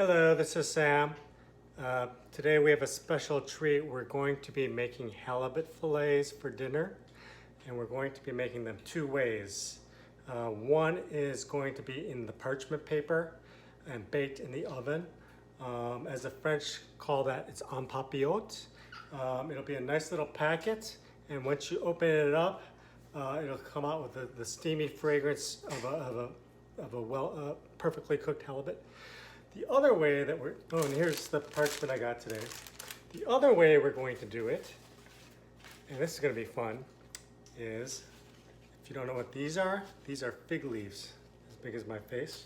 Hello, this is Sam. Today we have a special treat. We're going to be making halibut fillets for dinner, and we're going to be making them two ways. One is going to be in the parchment paper and baked in the oven. As the French call that, it's en papillote. It'll be a nice little packet, and once you open it up, it'll come out with the steamy fragrance of a perfectly cooked halibut. The other way that and here's the parchment I got today. The other way we're going to do it, and this is going to be fun, is, if you don't know what these are fig leaves, as big as my face.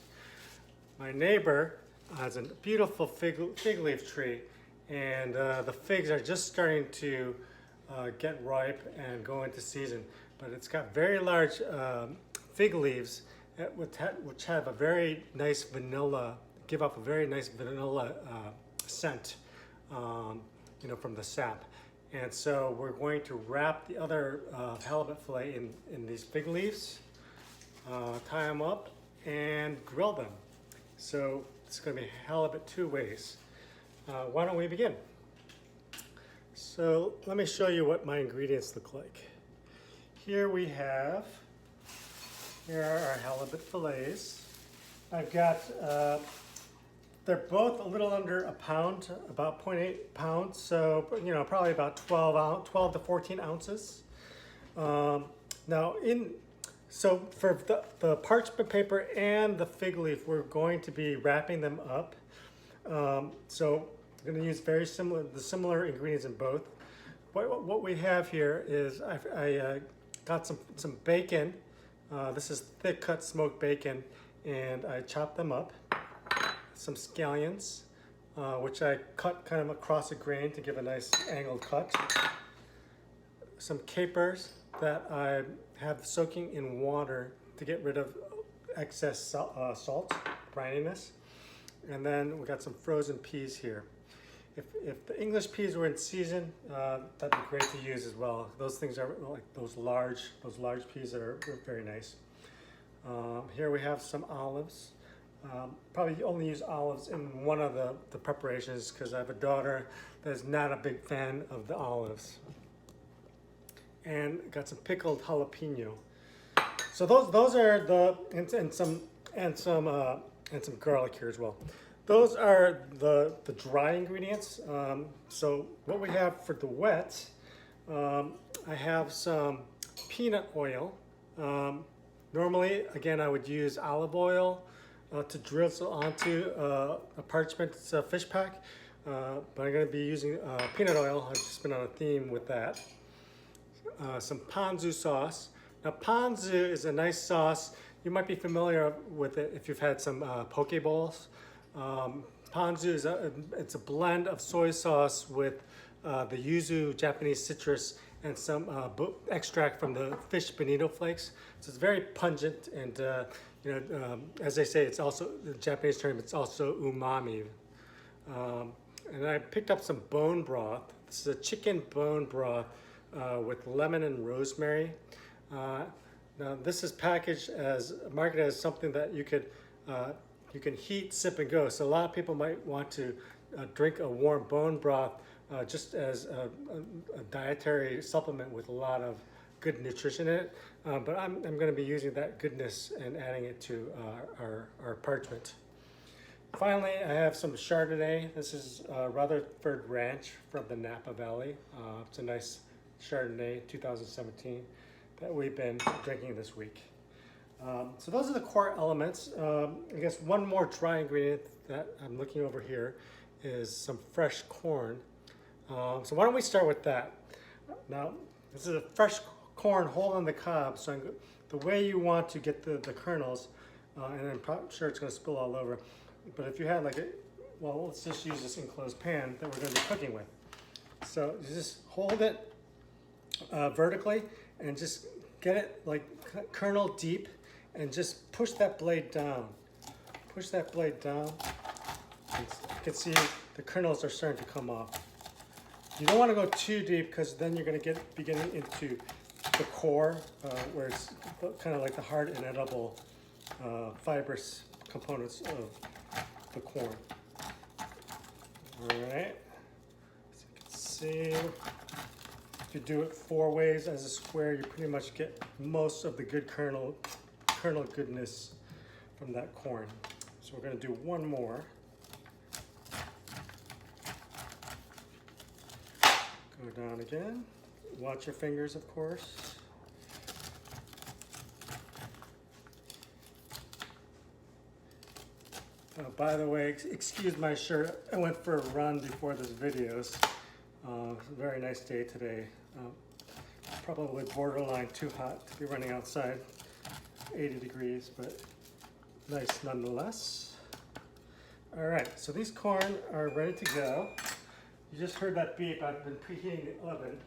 My neighbor has a beautiful fig leaf tree, and the figs are just starting to get ripe and go into season. But it's got very large fig leaves which have a very nice vanilla, give off a very nice vanilla scent, from the sap. And so we're going to wrap the other halibut fillet in these fig leaves, tie them up, and grill them. So it's going to be halibut two ways. Why don't we begin? So let me show you what my ingredients look like. Here are our halibut fillets. I've got, they're both a little under a pound, about 0.8 pounds, so probably about 12 to 14 ounces. So for the parchment paper and the fig leaf, we're going to be wrapping them up. So I'm going to use the similar ingredients in both. What we have here is I got some bacon. This is thick cut smoked bacon, and I chopped them up. Some scallions, which I cut kind of across a grain to give a nice angled cut. Some capers that I have soaking in water to get rid of excess salt, brininess. And then we got some frozen peas here. If the English peas were in season, that'd be great to use as well. Those things are like those large peas that are very nice. Here we have some olives. Probably only use olives in one of the preparations because I have a daughter that's not a big fan of the olives. And got some pickled jalapeno. So those are and some garlic here as well. Those are the dry ingredients. So what we have for the wet, I have some peanut oil. Normally, again, I would use olive oil to drizzle onto a parchment fish pack, but I'm going to be using peanut oil. I've just been on a theme with that. Some ponzu sauce. Now, ponzu is a nice sauce. You might be familiar with it if you've had some poke bowls. Ponzu is it's a blend of soy sauce with the yuzu Japanese citrus and some extract from the fish bonito flakes. So it's very pungent, and as they say, it's also the Japanese term. It's also umami. And I picked up some bone broth. This is a chicken bone broth with lemon and rosemary. Now this is marketed as something that you can heat, sip, and go. So a lot of people might want to drink a warm bone broth just as a dietary supplement with a lot of good nutrition in it. But I'm going to be using that goodness and adding it to our parchment. Finally, I have some Chardonnay. This is Rutherford Ranch from the Napa Valley. It's a nice Chardonnay 2017 that we've been drinking this week. So those are the core elements. I guess one more dry ingredient that I'm looking over here is some fresh corn. So why don't we start with that? Now, this is a fresh corn whole on the cob. So the way you want to get the kernels, and I'm sure it's going to spill all over, but if you had let's just use this enclosed pan that we're going to be cooking with. So you just hold it vertically and just get it like kernel deep, and just push that blade down. Push that blade down. And you can see the kernels are starting to come off. You don't want to go too deep because then you're going to be getting into the core, where it's kind of like the hard and edible fibrous components of the corn. All right. So you can see, if you do it 4 ways as a square, you pretty much get most of the good kernel goodness from that corn. So we're going to do one more. Go down again. Watch your fingers, of course. By the way, excuse my shirt. I went for a run before this video. It's a very nice day today. Probably borderline too hot to be running outside. 80 degrees, but nice nonetheless. All right, so these corn are ready to go. You just heard that beep. I've been preheating the oven.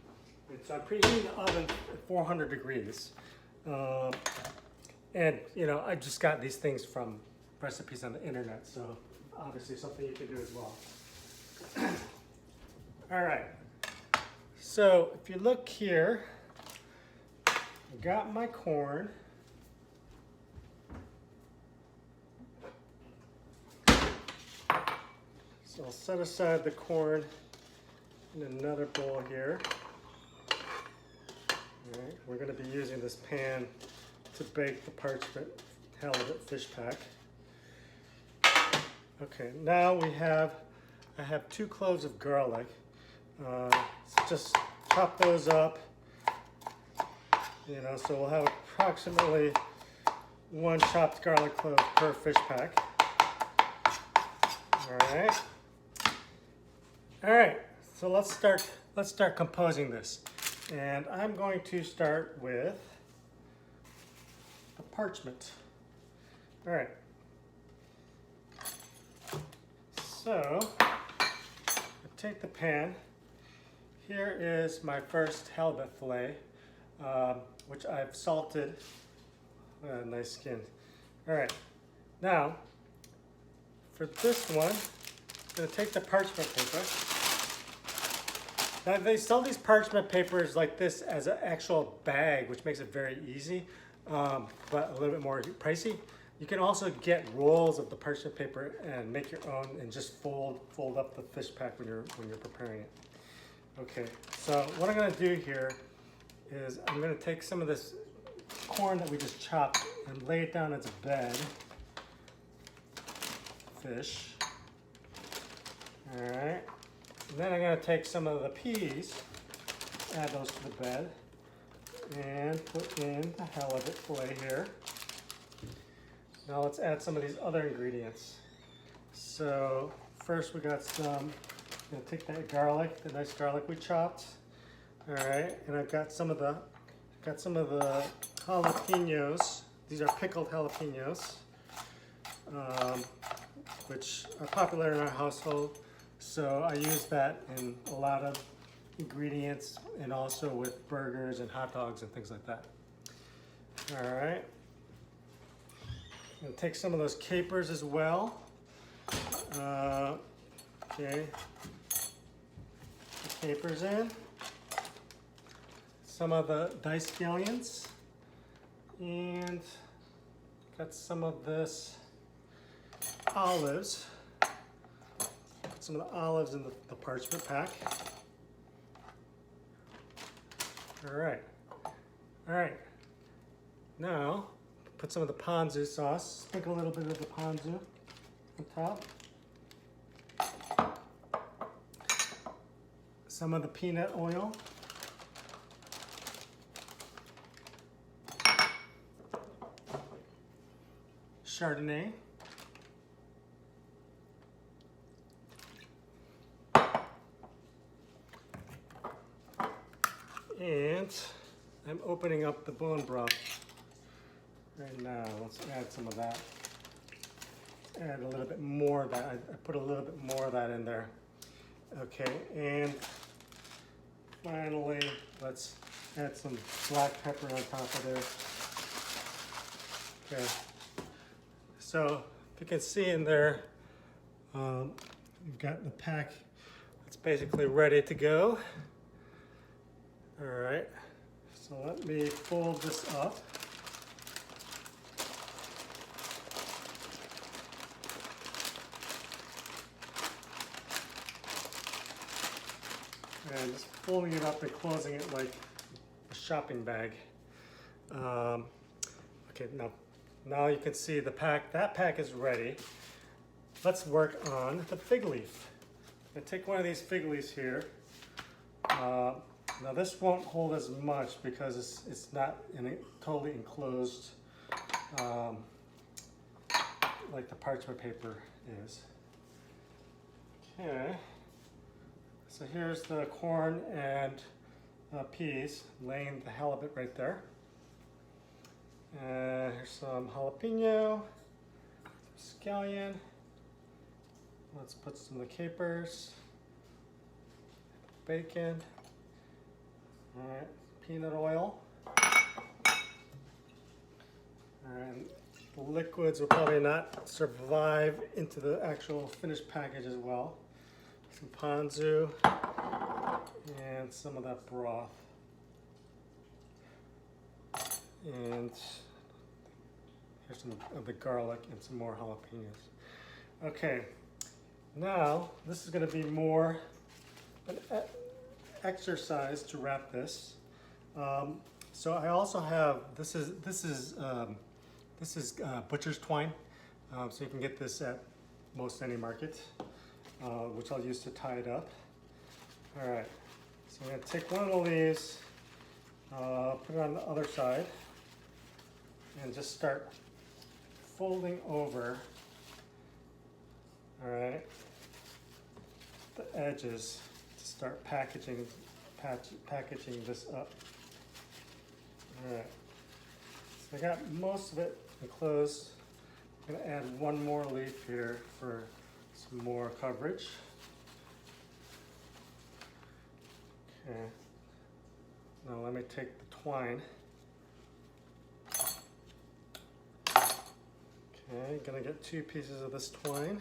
So I'm preheating the oven at 400 degrees. And you know, I just got these things from recipes on the internet, so obviously something you can do as well. All right, so if you look here, I got my corn. So I'll set aside the corn in another bowl here. All right, we're going to be using this pan to bake the parchment halibut fish pack. Okay, now I have 2 cloves of garlic. Just chop those up, you know, so we'll have approximately 1 chopped garlic clove per fish pack. All right, so let's start composing this. And I'm going to start with the parchment. All right. So, I take the pan. Here is my first halibut fillet, which I've salted. Nice skin. All right, now for this one, I'm going to take the parchment paper. Now they sell these parchment papers like this as an actual bag, which makes it very easy, but a little bit more pricey. You can also get rolls of the parchment paper and make your own and just fold up the fish pack when you're preparing it. Okay, so what I'm going to do here is I'm going to take some of this corn that we just chopped and lay it down as a bed. Fish. All right. And then I'm going to take some of the peas, add those to the bed, and put in the halibut fillet here. Now let's add some of these other ingredients. So first we got some, I'm going to take that garlic, the nice garlic we chopped. All right, and I've got some of the jalapenos. These are pickled jalapenos, which are popular in our household. So I use that in a lot of ingredients and also with burgers and hot dogs and things like that. All right. I'm going to take some of those capers as well. Okay. The capers in. Some of the diced scallions. And got some of this olives. Put some of the olives in the parchment pack. All right. All right. Now, put some of the ponzu sauce. Sprinkle a little bit of the ponzu on top. Some of the peanut oil. Chardonnay. And I'm opening up the bone broth right now. Let's add some of that. Add a little bit more of that. I put a little bit more of that in there. Okay, and finally, let's add some black pepper on top of there. Okay, so if you can see in there, we've got the pack. It's basically ready to go. All right, so let me fold this up. and just folding it up and closing it like a shopping bag. Okay, now you can see the pack. That pack is ready. Let's work on the fig leaf. I take one of these fig leaves here. Now this won't hold as much because it's not totally enclosed like the parchment paper is. Okay, so here's the corn and peas, laying the halibut right there. And here's some jalapeno, some scallion. Let's put some of the capers, bacon, all right, peanut oil. And the liquids will probably not survive into the actual finished package as well. Some ponzu and some of that broth. And here's some of the garlic and some more jalapenos. Okay, now this is going to be more an exercise to wrap this. So I also have this is butcher's twine. So you can get this at most any market, which I'll use to tie it up. All right, so I'm going to take one of the leaves, put it on the other side, and just start folding over, all right, the edges to start packaging this up. All right, so I got most of it enclosed. I'm going to add one more leaf here for some more coverage. Okay, now let me take the twine. Okay, gonna get 2 pieces of this twine.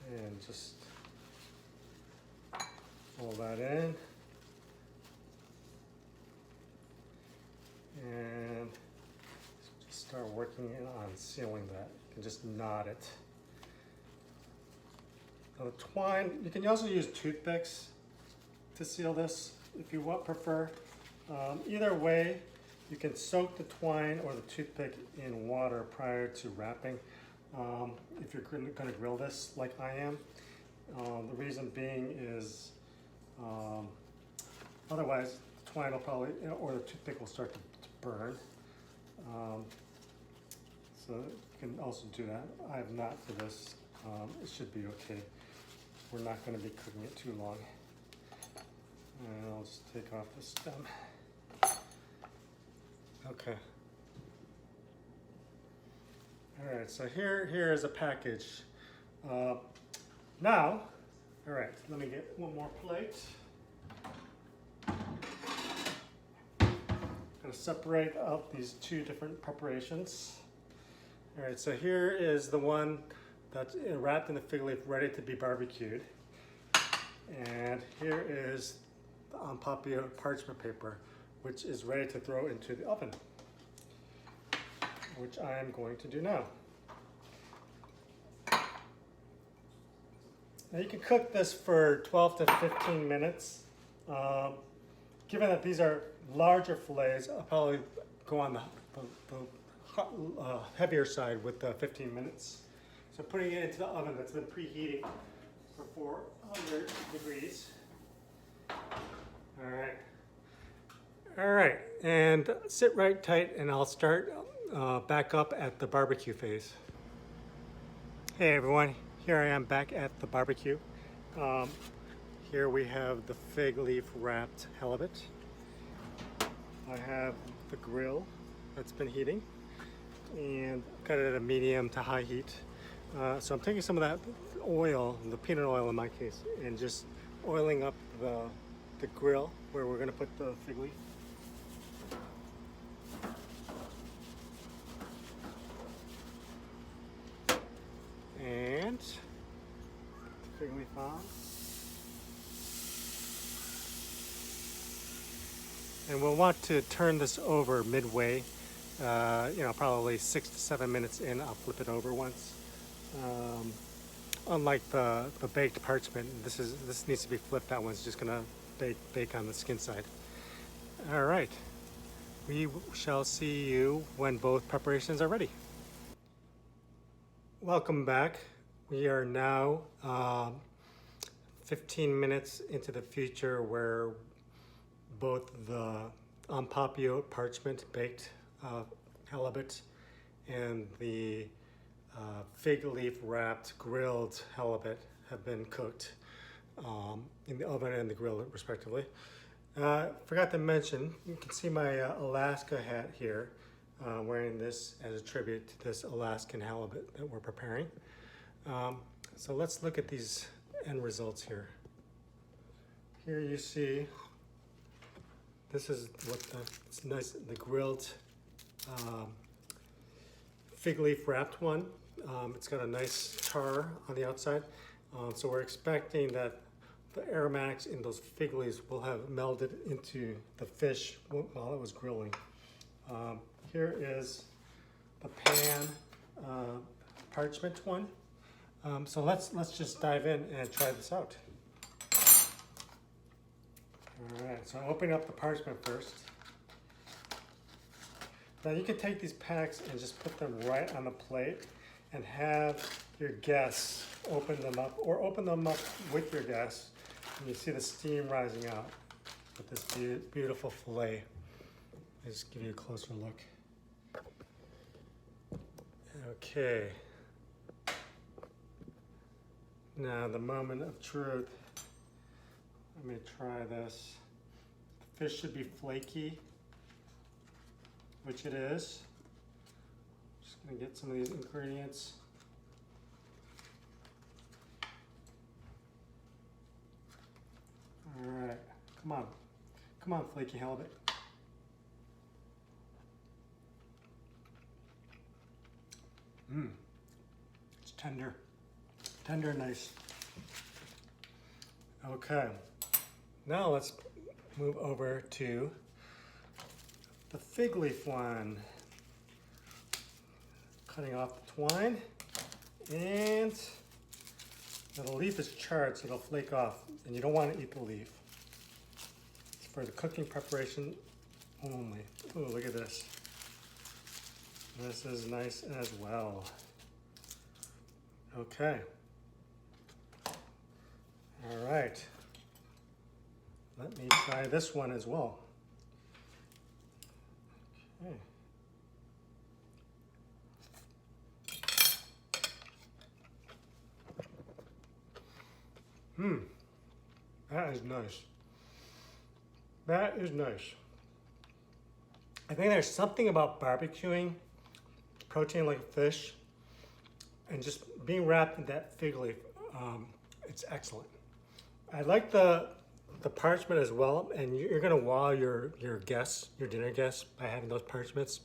And just fold that in. And just start working on sealing that. You can just knot it. Now the twine, you can also use toothpicks to seal this if you prefer. Either way, you can soak the twine or the toothpick in water prior to wrapping. If you're going to grill this like I am. The reason being is otherwise the twine will probably, or the toothpick will start to burn. So you can also do that. I have not for this. It should be okay. We're not going to be cooking it too long. And I'll just take off the stem. Okay. All right, so here is a package. Now, all right, let me get one more plate. I'm going to separate out these 2 different preparations. All right, so here is the one that's wrapped in the fig leaf, ready to be barbecued. And here is the unpopular parchment paper, which is ready to throw into the oven, which I am going to do now. Now you can cook this for 12 to 15 minutes. Given that these are larger fillets, I'll probably go on the heavier side with 15 minutes. So putting it into the oven that's been preheating for 400 degrees. All right, and sit right tight and I'll start back up at the barbecue phase. Hey everyone, here I am back at the barbecue. Here we have the fig leaf wrapped halibut. I have the grill that's been heating and got it at a medium to high heat. So I'm taking some of that oil, the peanut oil in my case, and just oiling up the grill where we're going to put the fig leaf. And the fig leaf on. And we'll want to turn this over midway Probably 6 to 7 minutes in, I'll flip it over once. Unlike the baked parchment, this needs to be flipped. That one's just gonna bake on the skin side. All right, we shall see you when both preparations are ready. Welcome back. We are now 15 minutes into the future, where both the papillote parchment baked halibut and the fig leaf wrapped grilled halibut have been cooked in the oven and the grill respectively. Forgot to mention, you can see my Alaska hat here, wearing this as a tribute to this Alaskan halibut that we're preparing. So let's look at these end results here. Here you see, this is what it's nice, the grilled fig leaf wrapped one. It's got a nice char on the outside. So we're expecting that the aromatics in those fig leaves will have melded into the fish while it was grilling. Here is the pan parchment one. So let's just dive in and try this out. All right, so opening up the parchment first. Now you can take these packs and just put them right on the plate and have your guests open them up, or open them up with your guests, and you see the steam rising out with this beautiful fillet. I'll just give you a closer look. Okay. Now the moment of truth. Let me try this. The fish should be flaky, which it is. Just gonna get some of these ingredients. All right, come on, flaky halibut. It's tender and nice. Okay, now let's move over to the fig leaf one. Cutting off the twine, and now the leaf is charred, so it'll flake off, and you don't want to eat the leaf. It's for the cooking preparation only. Oh, look at this. This is nice as well. Okay. All right. Let me try this one as well. Okay. That is nice. That is nice. I think there's something about barbecuing protein like fish and just being wrapped in that fig leaf. It's excellent. I like the parchment as well, and you're gonna wow your guests, your dinner guests, by having those parchments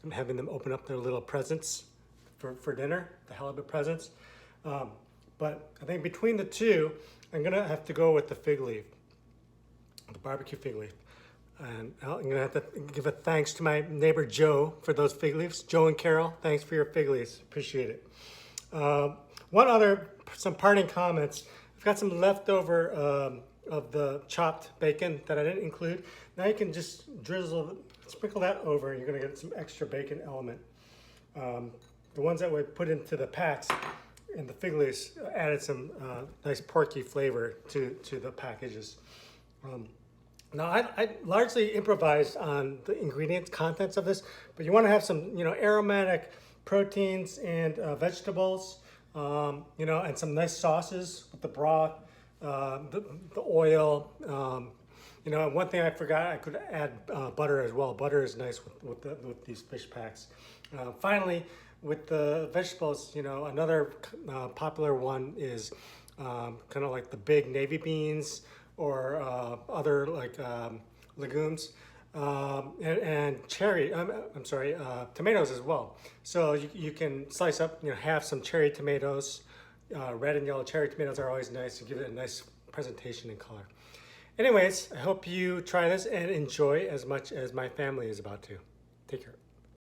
and having them open up their little presents for dinner, the halibut presents. But I think between the two, I'm gonna have to go with the fig leaf, the barbecue fig leaf. And I'm gonna have to give a thanks to my neighbor Joe for those fig leaves. Joe and Carol, thanks for your fig leaves, appreciate it. Some parting comments. I've got some leftover of the chopped bacon that I didn't include. Now you can just sprinkle that over, and you're gonna get some extra bacon element. The ones that we put into the packs and the fig leaves added some nice porky flavor to the packages. Now I largely improvised on the ingredient contents of this, but you want to have some aromatic proteins and vegetables, and some nice sauces with the broth, the oil. One thing I forgot, I could add butter as well. Butter is nice with these fish packs. Finally, with the vegetables, another popular one is kind of like the big navy beans or other legumes, and tomatoes as well. So you can slice up, have some cherry tomatoes. Red and yellow cherry tomatoes are always nice to give it a nice presentation and color. Anyways, I hope you try this and enjoy as much as my family is about to. Take care.